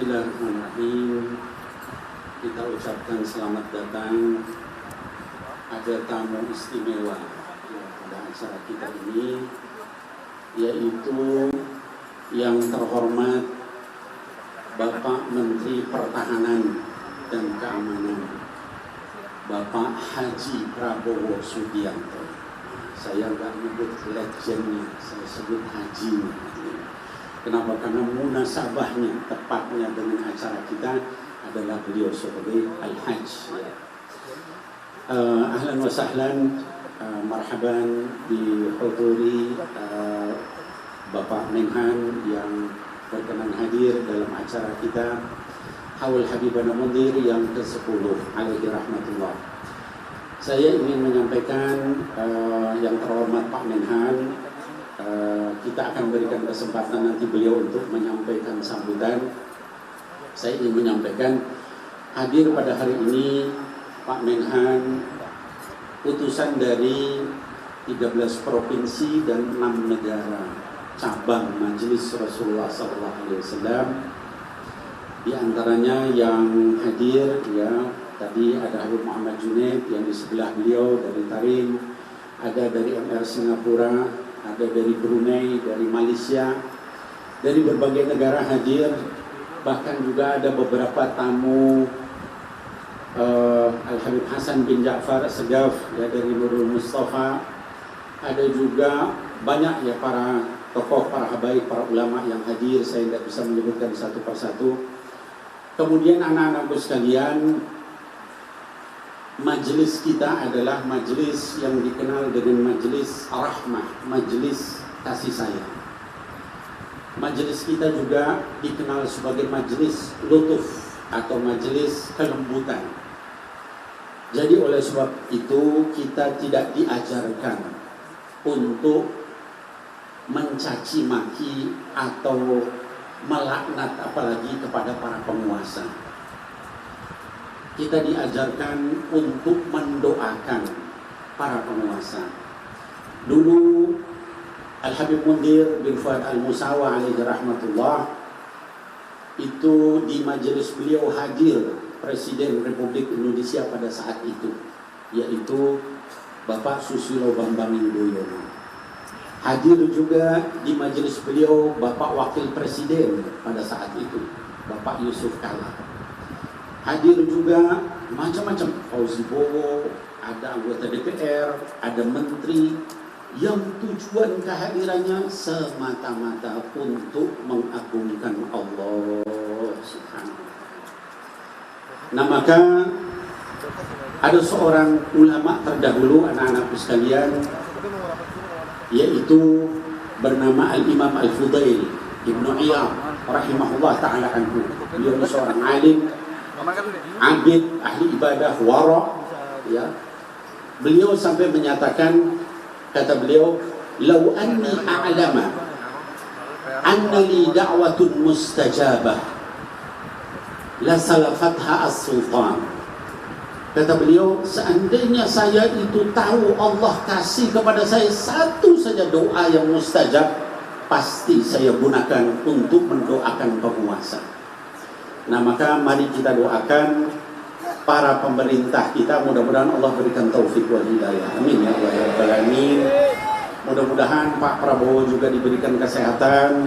Bismillahirrahmanirrahim. Kita ucapkan selamat datang. Ada tamu istimewa pada acara kita ini, yaitu yang terhormat Bapak Menteri Pertahanan dan Keamanan, Bapak Haji Prabowo Subianto. Saya nggak menyebut legendnya, saya sebut hajinya. Kenapa? Karena munasabahnya, tepatnya dengan acara kita adalah beliau sebagai Al-Hajj. Ahlan wa sahlan, marhaban di huduri Bapak Menhan yang berkenan hadir dalam acara kita Haul Habibana Mundir yang ke-10 alaihi rahmatullah. Saya ingin menyampaikan yang terhormat Pak Menhan, kita akan berikan kesempatan nanti beliau untuk menyampaikan sambutan. Saya ingin menyampaikan hadir pada hari ini Pak Menhan, utusan dari 13 provinsi dan 6 negara cabang Majelis Rasulullah SAW. Di antaranya yang hadir ya tadi ada Habib Muhammad Junaid yang di sebelah beliau dari Tarim, ada dari MR Singapura, ada dari Brunei, dari Malaysia, dari berbagai negara hadir. Bahkan juga ada beberapa tamu Al-Habib Hasan bin Ja'far Segaf ya, dari Nurul Mustafa. Ada juga banyak ya para tokoh, para habaib, para ulama yang hadir. Saya tidak bisa menyebutkan satu persatu. Kemudian anak-anakku sekalian, majelis kita adalah majelis yang dikenal dengan majelis rahmah, majelis kasih sayang. Majelis kita juga dikenal sebagai majelis lutuf atau majelis kelembutan. Jadi oleh sebab itu kita tidak diajarkan untuk mencaci maki atau melaknat apalagi kepada para penguasa. Kita diajarkan untuk mendoakan para penguasa. Dulu Al-Habib Mundir bin Fuad Al-Musawa alaihi rahmatullah, itu di majelis beliau hadir Presiden Republik Indonesia pada saat itu, yaitu Bapak Susilo Bambang Yudhoyono. Hadir juga di majelis beliau Bapak Wakil Presiden pada saat itu, Bapak Yusuf Kala. Hadir juga macam-macam, Fauzi Bowo, ada anggota DPR, ada menteri, yang tujuan kehadirannya semata-mata untuk mengagungkan Allah Subhanahu. Nah maka ada seorang ulama terdahulu, anak-anakku sekalian, yaitu bernama Al-Imam Al-Fudail Ibnu Iyad rahimahullah ta'ala anhu. Beliau seorang alim, abid, ahli ibadah, wara ya. Beliau sampai menyatakan, kata beliau, "Lau anni a'lama anna li da'watun mustajabah la salafatha as-sultan." Kata beliau, seandainya saya itu tahu Allah kasih kepada saya satu saja doa yang mustajab, pasti saya gunakan untuk mendoakan penguasa. Nah maka mari kita doakan para pemerintah kita, mudah-mudahan Allah berikan taufik wal hidayah. Amin ya Allah ya Rabbal alamin. Mudah-mudahan Pak Prabowo juga diberikan kesehatan,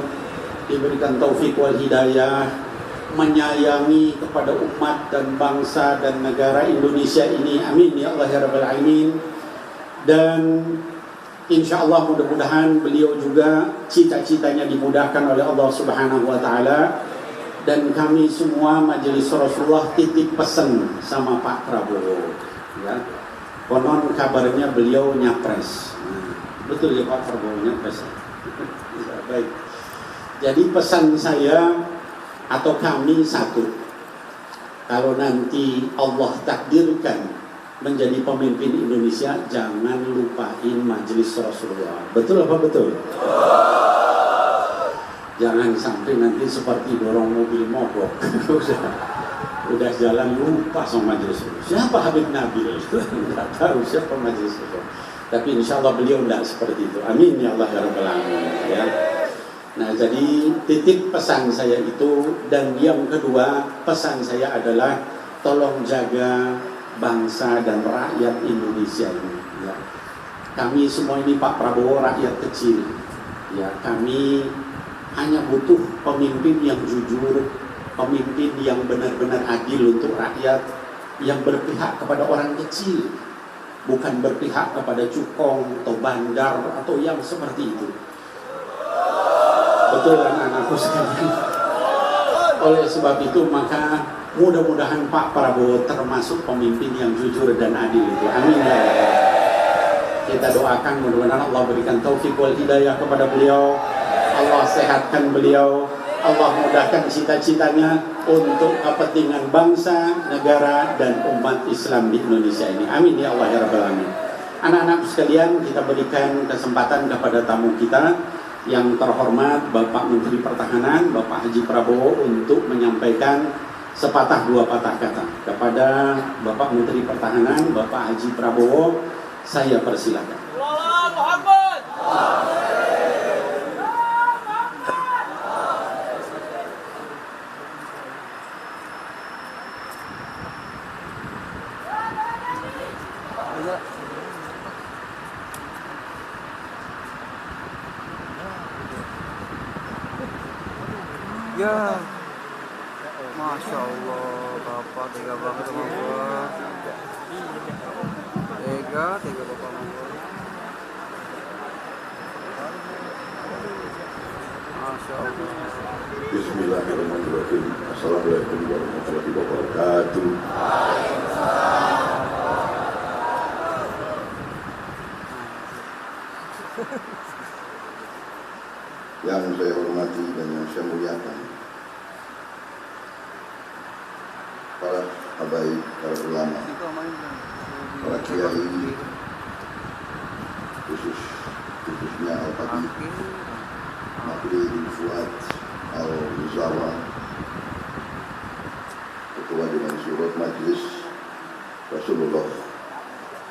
diberikan taufik wal hidayah, menyayangi kepada umat dan bangsa dan negara Indonesia ini. Amin ya Allah ya Rabbal alamin. Dan insya Allah mudah-mudahan beliau juga cita-citanya dimudahkan oleh Allah Subhanahu wa ta'ala. Dan kami semua majelis Rasulullah titip pesan sama Pak Prabowo ya. Konon kabarnya beliau nyapres. Betul ya Pak Prabowo nyapres? Baik. Jadi pesan saya atau kami satu, kalau nanti Allah takdirkan menjadi pemimpin Indonesia, jangan lupain majelis Rasulullah. Betul apa betul? Jangan sampai nanti seperti dorong mobil mogok. udah jalan lupa sama majelis. Siapa Habib Nabil? Tidak tahu siapa majelis itu. Tapi insya Allah beliau tidak seperti itu. Amin ya Allah ya Rabbal alamin. Ya. Nah, jadi titik pesan saya itu, dan yang kedua pesan saya adalah tolong jaga bangsa dan rakyat Indonesia ini. Ya. Kami semua ini Pak Prabowo rakyat kecil. Ya, kami hanya butuh pemimpin yang jujur, pemimpin yang benar-benar adil untuk rakyat, yang berpihak kepada orang kecil, bukan berpihak kepada cukong atau bandar atau yang seperti itu. Betul anak-anakku sekalian. Oleh sebab itu maka mudah-mudahan Pak Prabowo termasuk pemimpin yang jujur dan adil itu. Amin ya. Kita doakan mudah-mudahan Allah berikan taufik wal hidayah kepada beliau. Allah sehatkan beliau. Allah mudahkan cita-citanya untuk kepentingan bangsa, negara, dan umat Islam di Indonesia ini. Amin ya Allah ya Rabbal Alamin. Anak-anak sekalian, kita berikan kesempatan kepada tamu kita yang terhormat Bapak Menteri Pertahanan, Bapak Haji Prabowo, untuk menyampaikan sepatah dua patah kata. Kepada Bapak Menteri Pertahanan, Bapak Haji Prabowo, saya persilakan. Ya, Masya Allah, Bapak tega banget sama gua. Tega Bapak sama gua. Masya Allah. Bismillahirrahmanirrahim. Assalamualaikum warahmatullahi wabarakatuh. Yang saya hormati dan yang saya muliakan, para habaib, para ulama, para kiai, khususnya Al-Habib Maqri bin Fuad Al-Muzawa, Ketua Dewan Syuro Majelis Rasulullah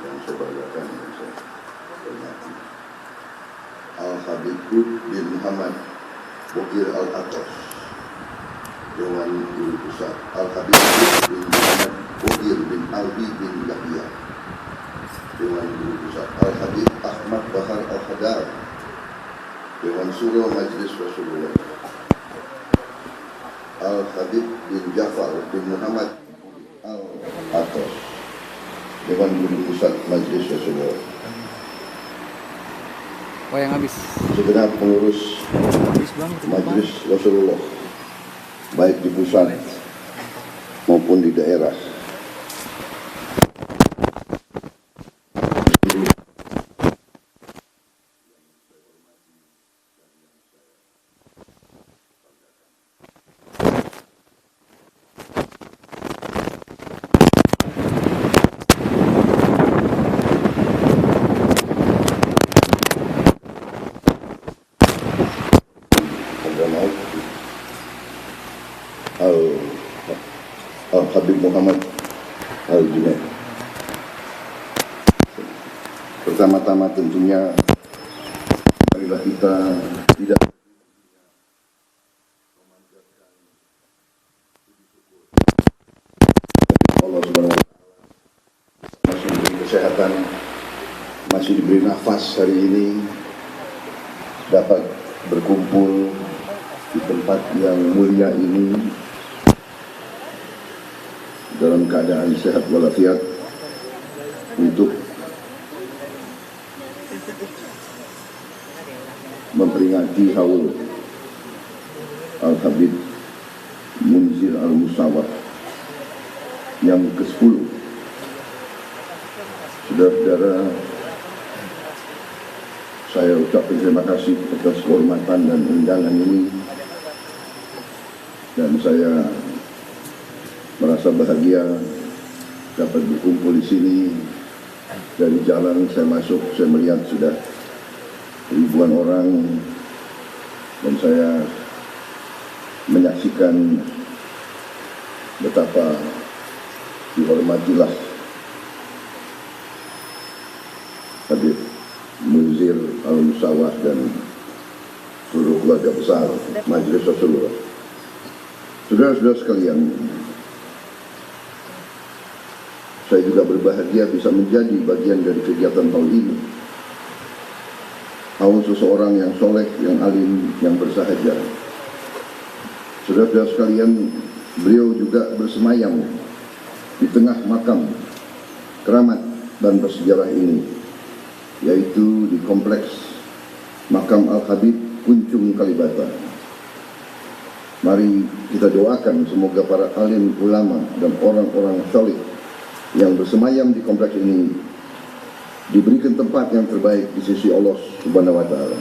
yang saya banggakan dan saya hormati, Al-Habib bin Muhammad Bokir Al-Atas, Dewan Guru Pusat, Al-Habib bin Muhammad Bokir bin Albi bin Yahya, Dewan Guru Pusat, Al-Habib Ahmad Bahar Al-Hadar, Dewan Syuro Majelis Rasulullah, Al-Habib bin Jafar bin Muhammad Al-Atas, Dewan Guru Pusat Majelis Rasulullah, yang habis. segenap pengurus Majelis Rasulullah, baik di pusat maupun di daerah. Al-Habib Muhammad Al-Junaid. Pertama-tama tentunya marilah kita tidak Allah Subhanahu wa taala masih diberi kesehatan, masih diberi nafas hari ini dapat berkumpul di tempat yang mulia ini dalam keadaan sehat walafiat untuk memperingati haul Al-Habib Munzir Al-Musawwar yang ke-10. Saudara-saudara, saya ucapkan terima kasih atas kehormatan dan undangan ini, dan saya merasa bahagia dapat berkumpul di sini. Dari jalan saya masuk, saya melihat sudah ribuan orang, dan saya menyaksikan betapa dihormatilah Habib Munzir Al-Musawwar dan seluruh keluarga besar Majelis Rasulullah. Saudara-saudara sekalian, saya juga berbahagia bisa menjadi bagian dari kegiatan tahun ini. Haul seseorang yang soleh, yang alim, yang bersahaja. Saudara-saudara sekalian, beliau juga bersemayam di tengah makam keramat dan bersejarah ini, yaitu di kompleks makam Al-Habib Kuncung Kalibata. Mari kita doakan semoga para alim ulama dan orang-orang saleh yang bersemayam di kompleks ini diberikan tempat yang terbaik di sisi Allah Subhanahu wa taala.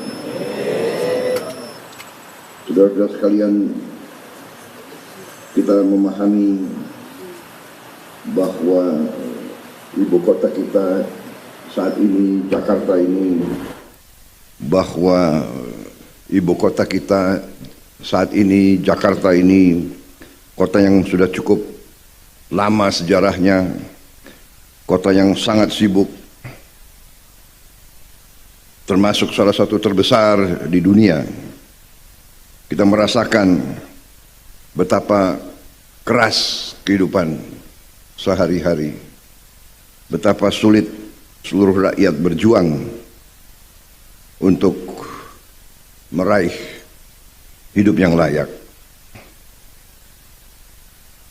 Saudara-saudara sekalian, kita memahami bahwa ibu kota kita saat ini, Jakarta ini, kota yang sudah cukup lama sejarahnya, kota yang sangat sibuk, termasuk salah satu terbesar di dunia. Kita merasakan betapa keras kehidupan sehari-hari, betapa sulit seluruh rakyat berjuang untuk meraih hidup yang layak.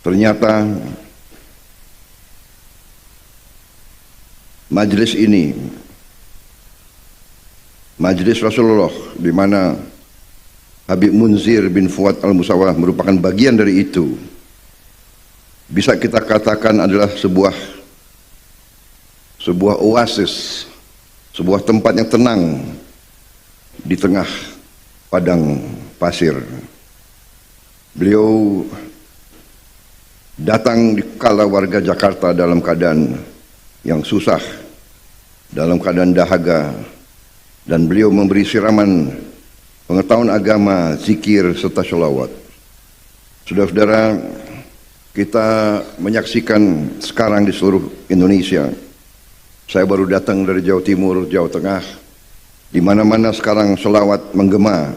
Ternyata majelis ini, Majelis Rasulullah, di mana Habib Munzir bin Fuad Al-Musawwah merupakan bagian dari itu, bisa kita katakan adalah sebuah oasis, sebuah tempat yang tenang di tengah padang pasir. Beliau datang di kala warga Jakarta dalam keadaan yang susah, dalam keadaan dahaga, dan beliau memberi siraman pengetahuan agama, zikir, serta sholawat. Saudara-saudara, kita menyaksikan sekarang di seluruh Indonesia. Saya baru datang dari Jawa Timur, Jawa Tengah, di mana-mana sekarang sholawat menggema,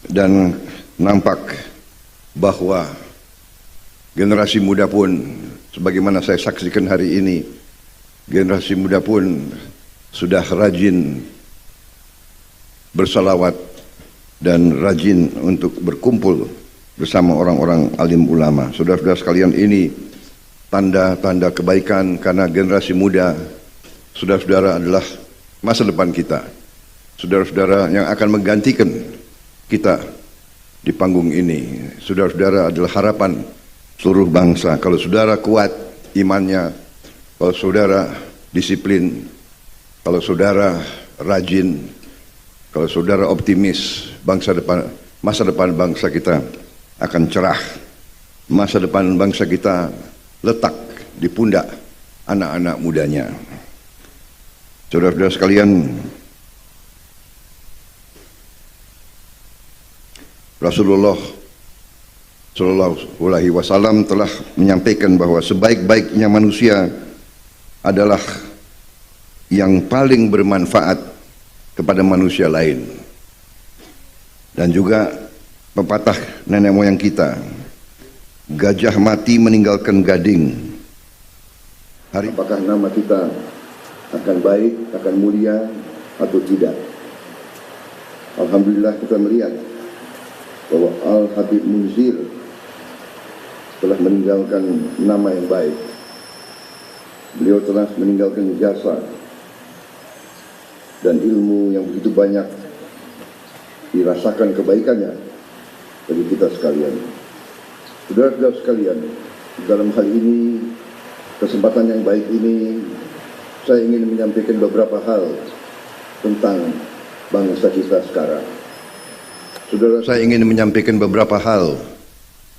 dan nampak bahwa generasi muda pun, sebagaimana saya saksikan hari ini, generasi muda pun sudah rajin bersalawat dan rajin untuk berkumpul bersama orang-orang alim ulama. Saudara-saudara sekalian, ini tanda-tanda kebaikan, karena generasi muda, saudara-saudara, adalah masa depan kita. Saudara-saudara yang akan menggantikan kita di panggung ini. Saudara-saudara adalah harapan seluruh bangsa. Kalau saudara kuat imannya, kalau saudara disiplin, kalau saudara rajin, kalau saudara optimis, masa depan bangsa kita akan cerah. Masa depan bangsa kita letak di pundak anak-anak mudanya. Saudara-saudara sekalian, Rasulullah Shallallahu Alaihi Wasallam telah menyampaikan bahwa sebaik-baiknya manusia adalah yang paling bermanfaat kepada manusia lain. Dan juga pepatah nenek moyang kita, gajah mati meninggalkan gading. Apakah nama kita akan baik, akan mulia atau tidak? Alhamdulillah kita melihat bahwa Al-Habib Munzir telah meninggalkan nama yang baik. Beliau telah meninggalkan jasa dan ilmu yang begitu banyak dirasakan kebaikannya bagi kita sekalian. Saudara-saudara sekalian, dalam hal ini, kesempatan yang baik ini, saya ingin menyampaikan beberapa hal tentang bangsa kita sekarang. Saya ingin menyampaikan beberapa hal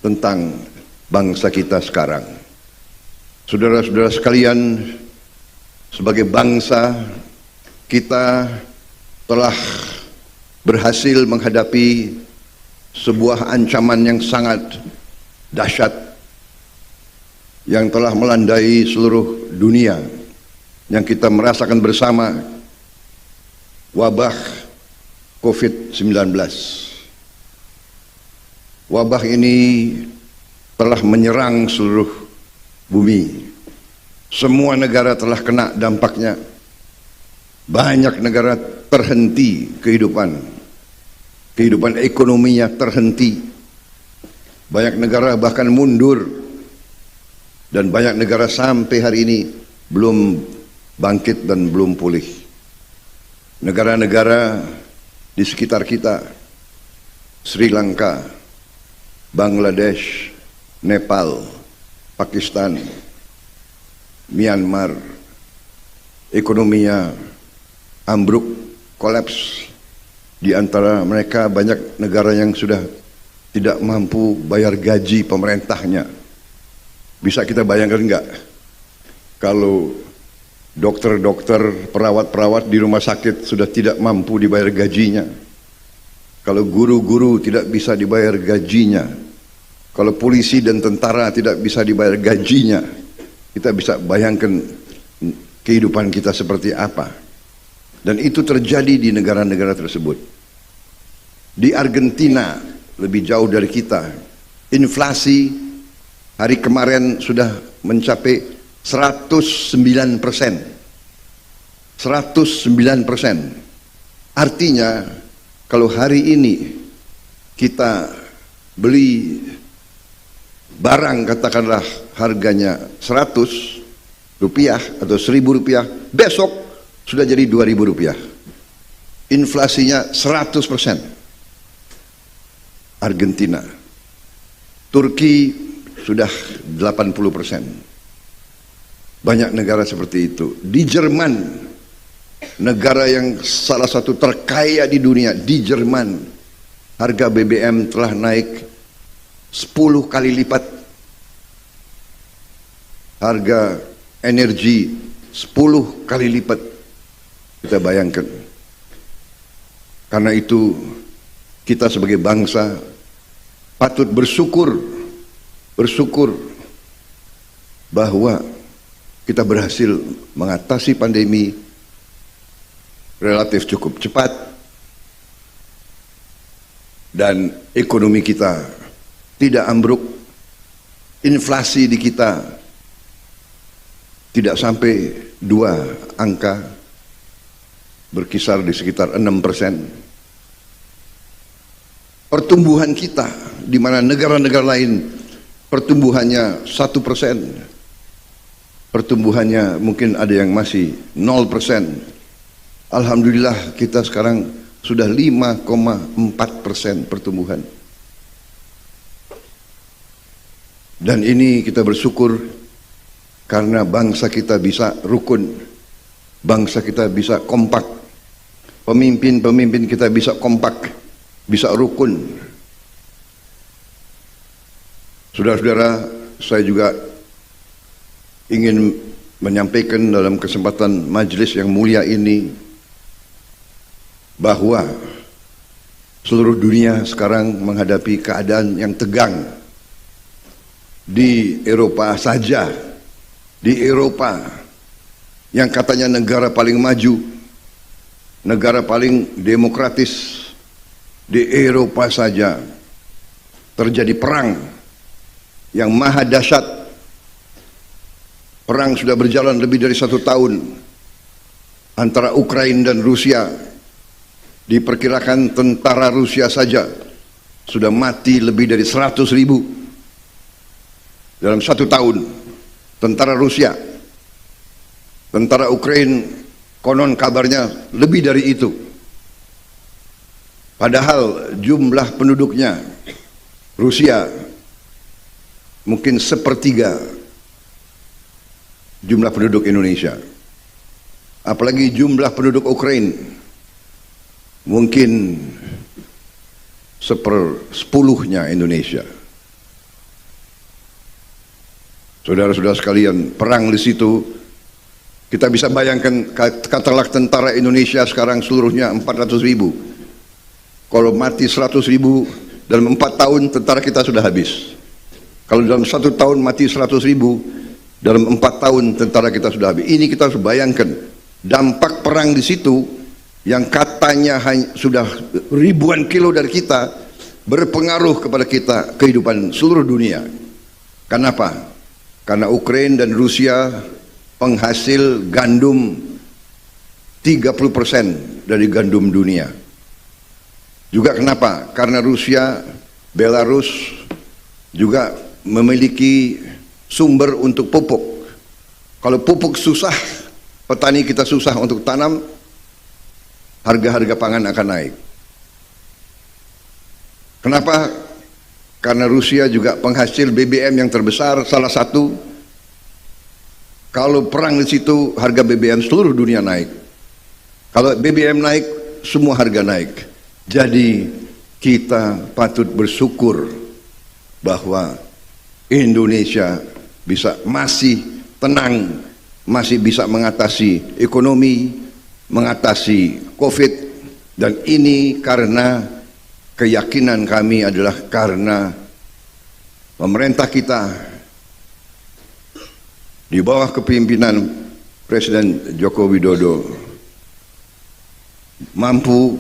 tentang bangsa kita sekarang. Saudara-saudara sekalian, sebagai bangsa kita telah berhasil menghadapi sebuah ancaman yang sangat dahsyat yang telah melandai seluruh dunia, yang kita merasakan bersama, wabah COVID-19. Wabah ini telah menyerang seluruh bumi. Semua negara telah kena dampaknya. Banyak negara terhenti kehidupan ekonominya terhenti. Banyak negara bahkan mundur, dan banyak negara sampai hari ini belum bangkit dan belum pulih. Negara-negara di sekitar kita, Sri Lanka, Bangladesh, Nepal, Pakistan, Myanmar, ekonominya ambruk, kolaps. Di antara mereka banyak negara yang sudah tidak mampu bayar gaji pemerintahnya. Bisa kita bayangkan enggak, kalau dokter-dokter, perawat-perawat di rumah sakit sudah tidak mampu dibayar gajinya, kalau guru-guru tidak bisa dibayar gajinya, kalau polisi dan tentara tidak bisa dibayar gajinya, kita bisa bayangkan kehidupan kita seperti apa. Dan itu terjadi di negara-negara tersebut. Di Argentina, lebih jauh dari kita, inflasi hari kemarin sudah mencapai 109%. 109%. Artinya kalau hari ini kita beli barang katakanlah harganya 100 rupiah atau 1000 rupiah, besok sudah jadi 2000 rupiah. Inflasinya 100%. Argentina. Turki sudah 80%. Banyak negara seperti itu. Di Jerman, negara yang salah satu terkaya di dunia, di Jerman, harga BBM telah naik 10 kali lipat. Harga energi 10 kali lipat. Kita bayangkan. Karena itu kita sebagai bangsa patut bersyukur bahwa kita berhasil mengatasi pandemi relatif cukup cepat, dan ekonomi kita tidak ambruk, inflasi di kita tidak sampai 2 angka, berkisar di sekitar 6%. Pertumbuhan kita, di mana negara-negara lain pertumbuhannya 1%, pertumbuhannya mungkin ada yang masih 0%. Alhamdulillah kita sekarang sudah 5,4% pertumbuhan. Dan ini kita bersyukur karena bangsa kita bisa rukun, bangsa kita bisa kompak, pemimpin-pemimpin kita bisa kompak, bisa rukun. Saudara-saudara, saya juga ingin menyampaikan dalam kesempatan majelis yang mulia ini bahwa seluruh dunia sekarang menghadapi keadaan yang tegang. Di Eropa saja, di Eropa yang katanya negara paling maju, negara paling demokratis, di Eropa saja terjadi perang yang maha dahsyat. Perang sudah berjalan lebih dari 1 tahun antara Ukraina dan Rusia. Diperkirakan tentara Rusia saja sudah mati lebih dari 100.000 dalam 1 tahun. Tentara Rusia, tentara Ukraina konon kabarnya lebih dari itu. Padahal jumlah penduduknya Rusia mungkin 1/3 jumlah penduduk Indonesia. Apalagi jumlah penduduk Ukraina mungkin 1/10 Indonesia. Saudara-saudara sekalian, perang di situ kita bisa bayangkan, katakanlah tentara Indonesia sekarang seluruhnya 400.000. Kalau mati 100.000 dalam 4 tahun, tentara kita sudah habis. Kalau dalam 1 tahun mati 100.000, dalam 4 tahun tentara kita sudah habis. Ini kita harus bayangkan dampak perang di situ yang katanya sudah ribuan kilo dari kita berpengaruh kepada kita, kehidupan seluruh dunia. Kenapa? Karena Ukraina dan Rusia penghasil gandum 30% dari gandum dunia. Juga kenapa? Karena Rusia, Belarus juga memiliki sumber untuk pupuk. Kalau pupuk susah, petani kita susah untuk tanam, harga-harga pangan akan naik. Kenapa? Karena Rusia juga penghasil BBM yang terbesar, salah satu. Kalau perang di situ, harga BBM seluruh dunia naik. Kalau BBM naik, semua harga naik. Jadi kita patut bersyukur bahwa Indonesia masih tenang, masih bisa mengatasi ekonomi, mengatasi COVID, dan ini karena keyakinan kami adalah karena pemerintah kita di bawah kepemimpinan Presiden Joko Widodo mampu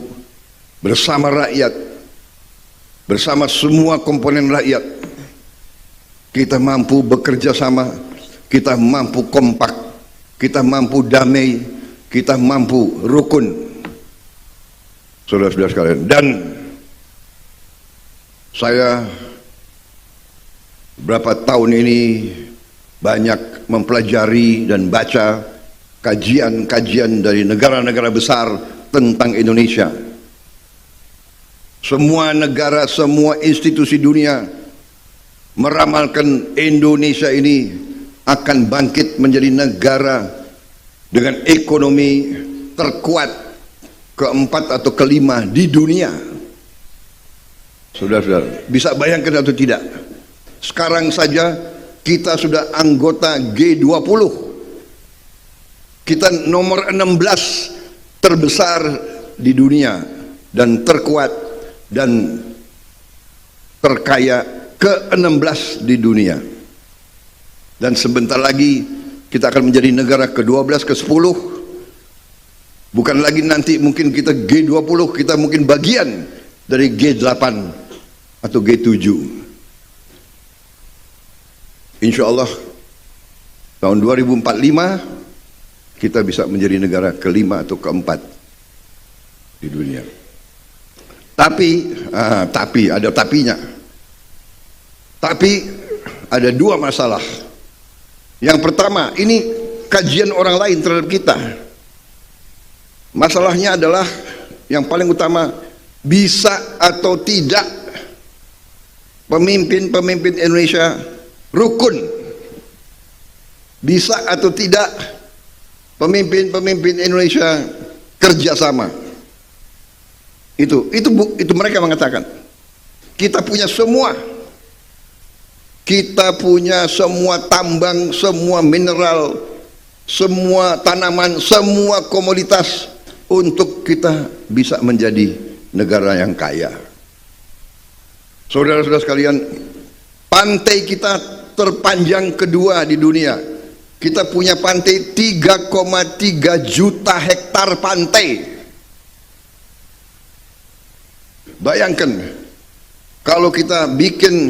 bersama rakyat, bersama semua komponen rakyat, kita mampu bekerja sama, kita mampu kompak, kita mampu damai, kita mampu rukun, saudara-saudara sekalian. Dan saya berapa tahun ini banyak mempelajari dan baca kajian-kajian dari negara-negara besar tentang Indonesia. Semua negara, semua institusi dunia meramalkan Indonesia ini akan bangkit menjadi negara dengan ekonomi terkuat keempat atau kelima di dunia. Saudara-saudara, bisa bayangkan atau tidak? Sekarang saja kita sudah anggota G20. Kita nomor 16 terbesar di dunia dan terkuat dan terkaya ke-16 di dunia. Dan sebentar lagi kita akan menjadi negara ke-12, ke-10. Bukan lagi nanti mungkin kita G20, kita mungkin bagian dari G8 atau G7. Insya Allah tahun 2045 kita bisa menjadi negara ke-5 atau ke-4 di dunia. Tapi ada tapinya. Tapi ada dua masalah. Yang pertama, ini kajian orang lain terhadap kita. Masalahnya adalah yang paling utama, bisa atau tidak pemimpin-pemimpin Indonesia rukun? Bisa atau tidak pemimpin-pemimpin Indonesia kerjasama? Itu mereka mengatakan. Kita punya semua. Kita punya semua tambang, semua mineral, semua tanaman, semua komoditas untuk kita bisa menjadi negara yang kaya. Saudara-saudara sekalian, pantai kita terpanjang kedua di dunia. Kita punya pantai 3,3 juta hektar pantai. Bayangkan kalau kita bikin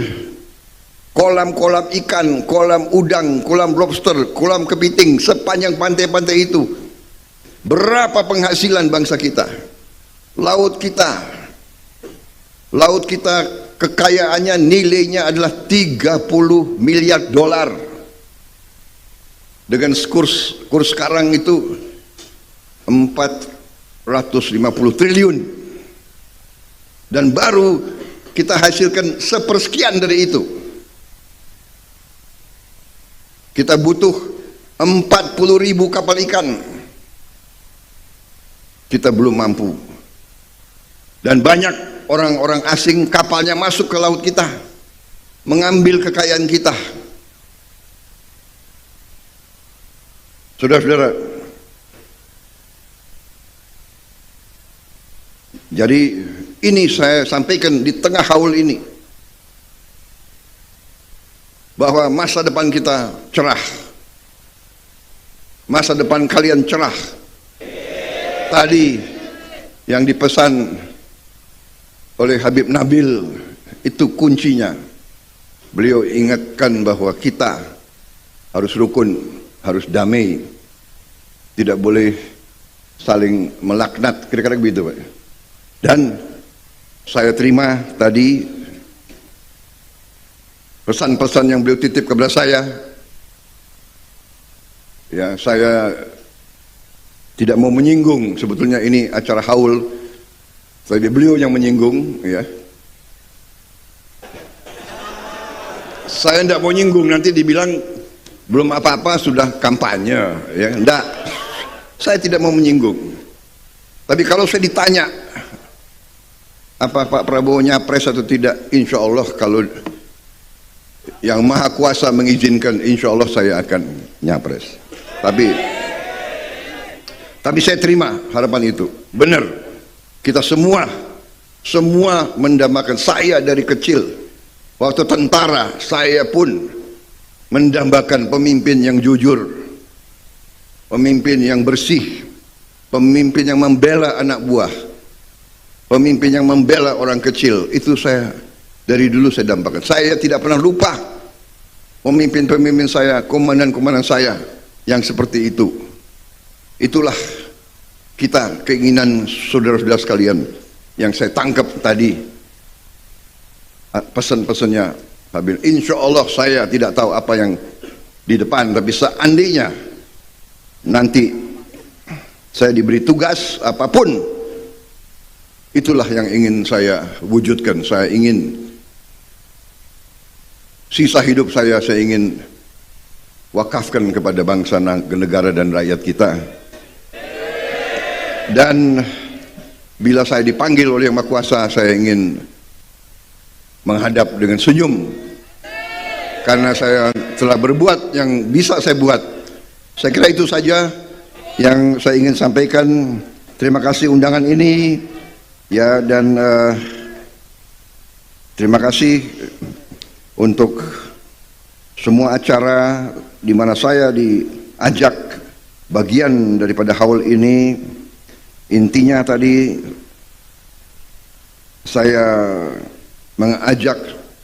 kolam-kolam ikan, kolam udang, kolam lobster, kolam kepiting sepanjang pantai-pantai itu, berapa penghasilan bangsa kita? Laut kita kekayaannya, nilainya adalah 30 miliar dolar. Dengan kurs sekarang itu 450 triliun. Dan baru kita hasilkan sepersekian dari itu. Kita butuh 40.000 kapal ikan. Kita belum mampu. Dan banyak orang-orang asing kapalnya masuk ke laut kita, mengambil kekayaan kita. Saudara-saudara, jadi ini saya sampaikan di tengah haul ini, bahwa masa depan kita cerah, masa depan kalian cerah. Tadi yang dipesan oleh Habib Nabil itu kuncinya. Beliau ingatkan bahwa kita harus rukun, harus damai, tidak boleh saling melaknat, kira-kira begitu Pak. Dan saya terima tadi pesan-pesan yang beliau titip kepada saya. Ya, saya tidak mau menyinggung, sebetulnya ini acara haul, tapi beliau yang menyinggung, ya. Saya tidak mau nyinggung, nanti dibilang belum apa-apa sudah kampanye, ya. Tidak, saya tidak mau menyinggung. Tapi kalau saya ditanya, apa Pak Prabowo nyapres atau tidak, insya Allah kalau yang Maha Kuasa mengizinkan, insya Allah saya akan nyapres. Tapi saya terima harapan itu. Benar, kita semua mendambakan. Saya dari kecil, waktu tentara, saya pun mendambakan pemimpin yang jujur, pemimpin yang bersih, pemimpin yang membela anak buah, pemimpin yang membela orang kecil. Itu saya dari dulu saya dambakan. Saya tidak pernah lupa pemimpin-pemimpin saya, komandan-komandan saya yang seperti itu. Itulah kita, keinginan saudara-saudara sekalian yang saya tangkap tadi pesan-pesannya Habib. Insya Allah saya tidak tahu apa yang di depan, tapi seandainya nanti saya diberi tugas apapun, itulah yang ingin saya wujudkan. Saya ingin sisa hidup saya ingin wakafkan kepada bangsa, negara dan rakyat kita. Dan bila saya dipanggil oleh Yang Maha Kuasa, saya ingin menghadap dengan senyum, karena saya telah berbuat yang bisa saya buat. Saya kira itu saja yang saya ingin sampaikan. Terima kasih undangan ini, ya, dan terima kasih untuk semua acara di mana saya diajak bagian daripada haul ini. Intinya tadi saya mengajak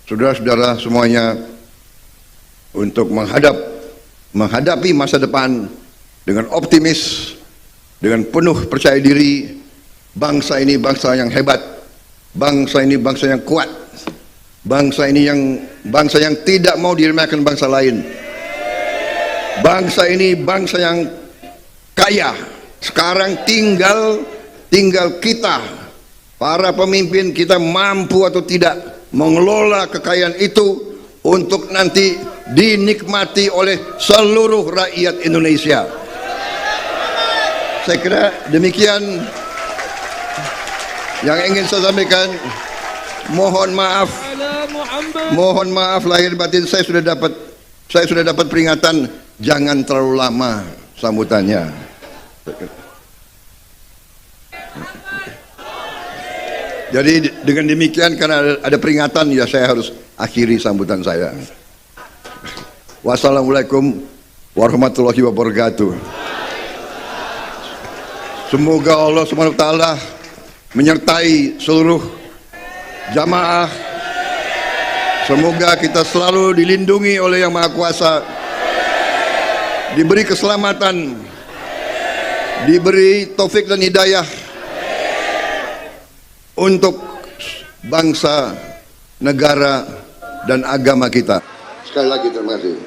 saudara-saudara semuanya untuk menghadapi masa depan dengan optimis, dengan penuh percaya diri. Bangsa ini bangsa yang hebat, bangsa ini bangsa yang kuat, bangsa ini bangsa yang tidak mau diremehkan bangsa lain. Bangsa ini bangsa yang kaya. Sekarang tinggal kita, para pemimpin, kita mampu atau tidak mengelola kekayaan itu untuk nanti dinikmati oleh seluruh rakyat Indonesia. Saya kira demikian yang ingin saya sampaikan. Mohon maaf lahir batin, saya sudah dapat peringatan, jangan terlalu lama sambutannya. Jadi dengan demikian, karena ada peringatan, ya saya harus akhiri sambutan saya. Wassalamualaikum warahmatullahi wabarakatuh. Semoga Allah SWT menyertai seluruh jamaah. Semoga kita selalu dilindungi oleh Yang Maha Kuasa, diberi keselamatan, diberi taufik dan hidayah untuk bangsa, negara, dan agama kita. Sekali lagi terima kasih.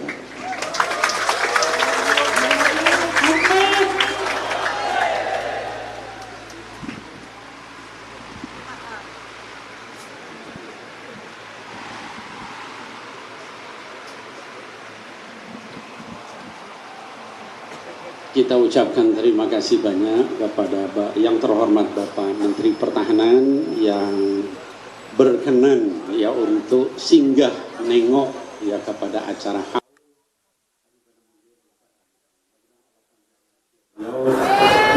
Kita ucapkan terima kasih banyak kepada yang terhormat Bapak Menteri Pertahanan yang berkenan ya untuk singgah nengok ya kepada acara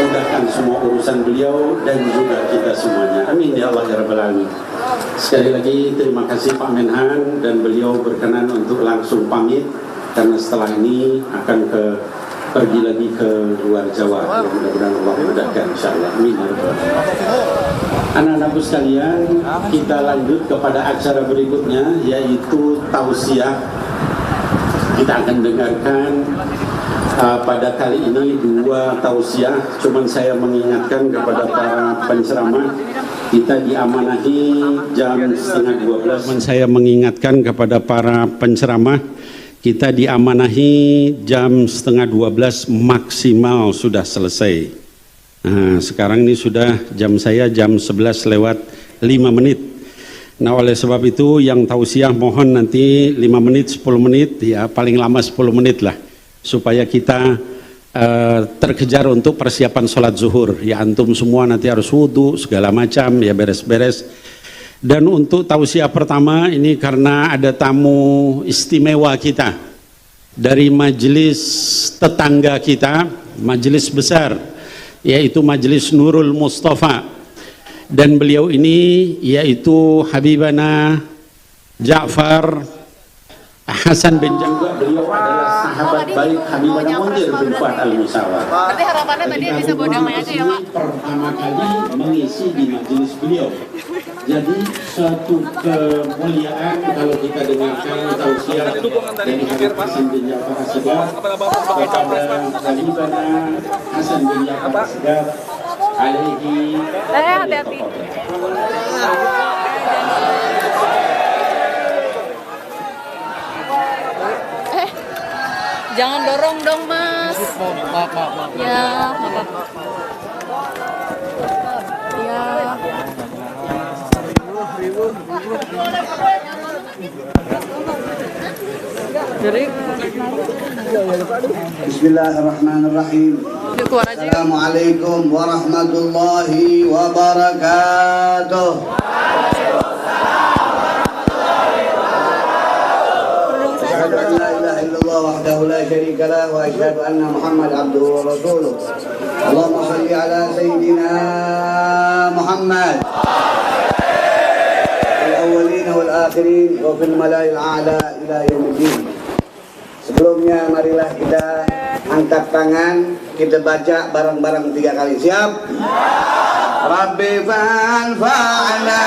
mudahkan semua urusan beliau dan juga kita semuanya. Amin ya Allah ya Rabbal Alamin. Sekali lagi terima kasih Pak Menhan, dan beliau berkenan untuk langsung pamit karena setelah ini akan ke pergi lagi ke luar Jawa. Mudah-mudahan Allah mudahkan insyaallah. Amin. Anak-anakku sekalian, kita lanjut kepada acara berikutnya, yaitu tausiah. Kita akan dengarkan pada kali ini 2 tausiah. Cuman saya mengingatkan kepada para penceramah, kita diamanahi jam setengah 12. Saya mengingatkan kepada para penceramah, kita diamanahi jam setengah 12 maksimal sudah selesai. Nah, sekarang ini sudah jam saya jam 11 lewat 5 menit. Nah, oleh sebab itu yang tausiah mohon nanti 5 menit, 10 menit, ya paling lama 10 menit lah. Supaya kita terkejar untuk persiapan sholat zuhur. Ya antum semua nanti harus wudhu, segala macam, ya beres-beres. Dan untuk tausiah pertama ini karena ada tamu istimewa kita. Dari majelis tetangga kita, majelis besar, yaitu Majelis Nurul Mustafa, dan beliau ini yaitu Habibana Ja'far Hasan bin Jangga. Beliau adalah sahabat baik Habibana Munzir bin Fuad Al-Musawwar. Tapi harapannya tadi bisa bawa damai aja ya Pak. Pertama kali mengisi di majelis beliau. Jadi suatu kemuliaan kalau kita dengarkan tausiah dari Habib Hasan bin Ja'far As-Segaf kepada Habibana Hasan bin Ja'far As-Segaf alaihi. Hati-hati. Jangan dorong dong Mas. Maaf. Ya, maaf. Ya. Bismillahirrahmanirrahim. Assalamualaikum warahmatullahi wabarakatuh. أشهد أن لا إله إلا الله وحده لا شريك له وأشهد أن محمد عبده ورسوله اللهم صل على سيدنا محمد في الأولين والآخرين وفي الملأ الأعلى إلى يوم الدين. Sebelumnya marilah kita angkat tangan, kita baca bareng-bareng 3 kali. Siap? Rabbi fa'anfa'na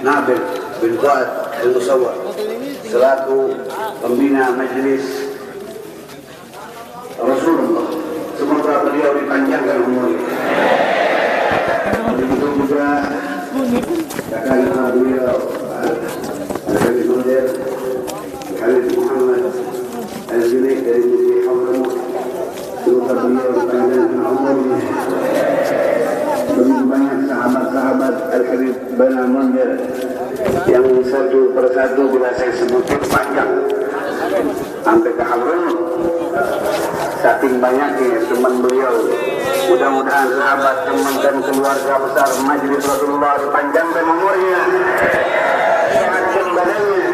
Nabil bin Fuad Al-Musawwar selaku pembina majelis Rasulullah, semoga beliau dipanjangkan umurnya. Begitu juga kakak beliau Habib Munzir Habib Muhammad Al-Junaid dari Masjid Hadramaut, semoga beliau dipanjangkan umurnya. Begitu banyak sahabat-sahabat Al-Habib Bana Munzir yang satu persatu bila saya sebutkan panjang sampai ke Hadramaut. saking banyaknya teman beliau. Mudah-mudahan sahabat, teman dan keluarga besar Majelis Rasulullah dipanjangkan umurnya, sehatkan badannya.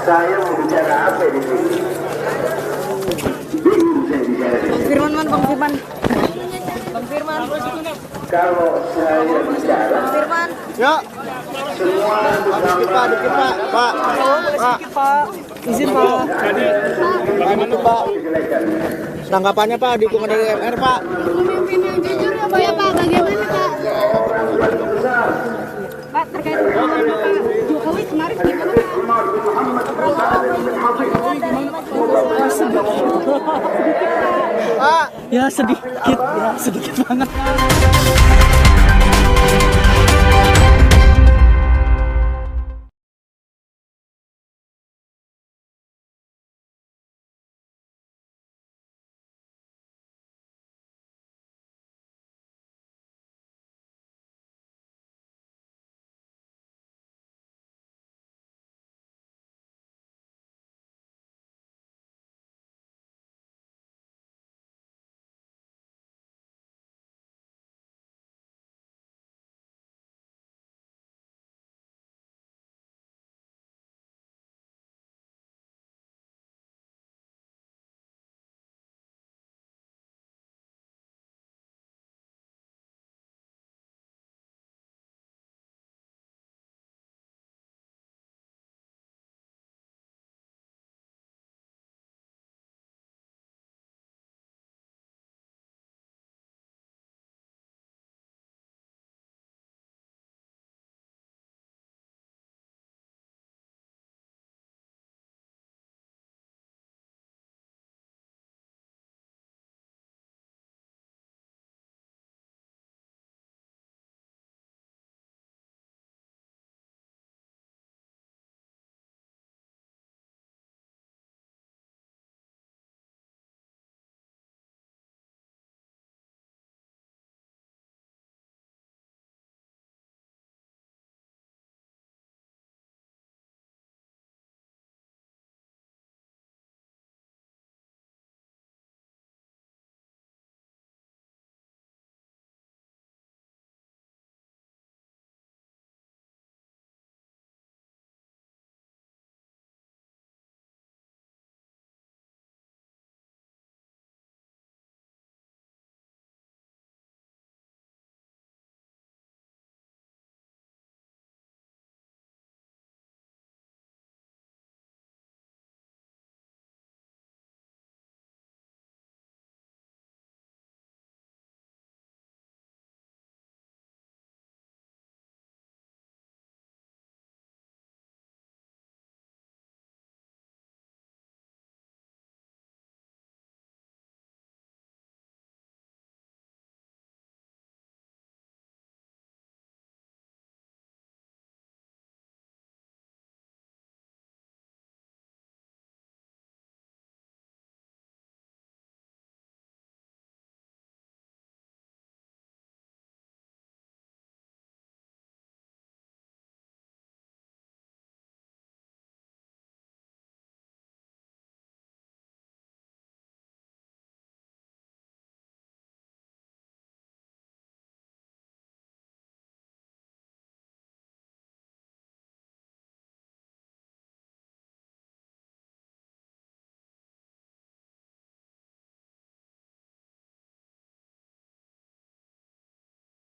Saya mau bicara apa di sini? Bingung saya bicara di sini. Bang Firman, Bang Firman. Bang Firman. Kalau saya bicara, Bang Firman. Ya. semua Dikit Pak. Pak. Izin Pak. Bagaimana Pak? Tanggapannya Pak dukungan dari MR Pak. Pemimpin yang jujur ya Pak ya Pak. Bagaimana Pak? Pak terkait dengan Pak Jokowi kemarin gimana Pak? Ya sedikit banget.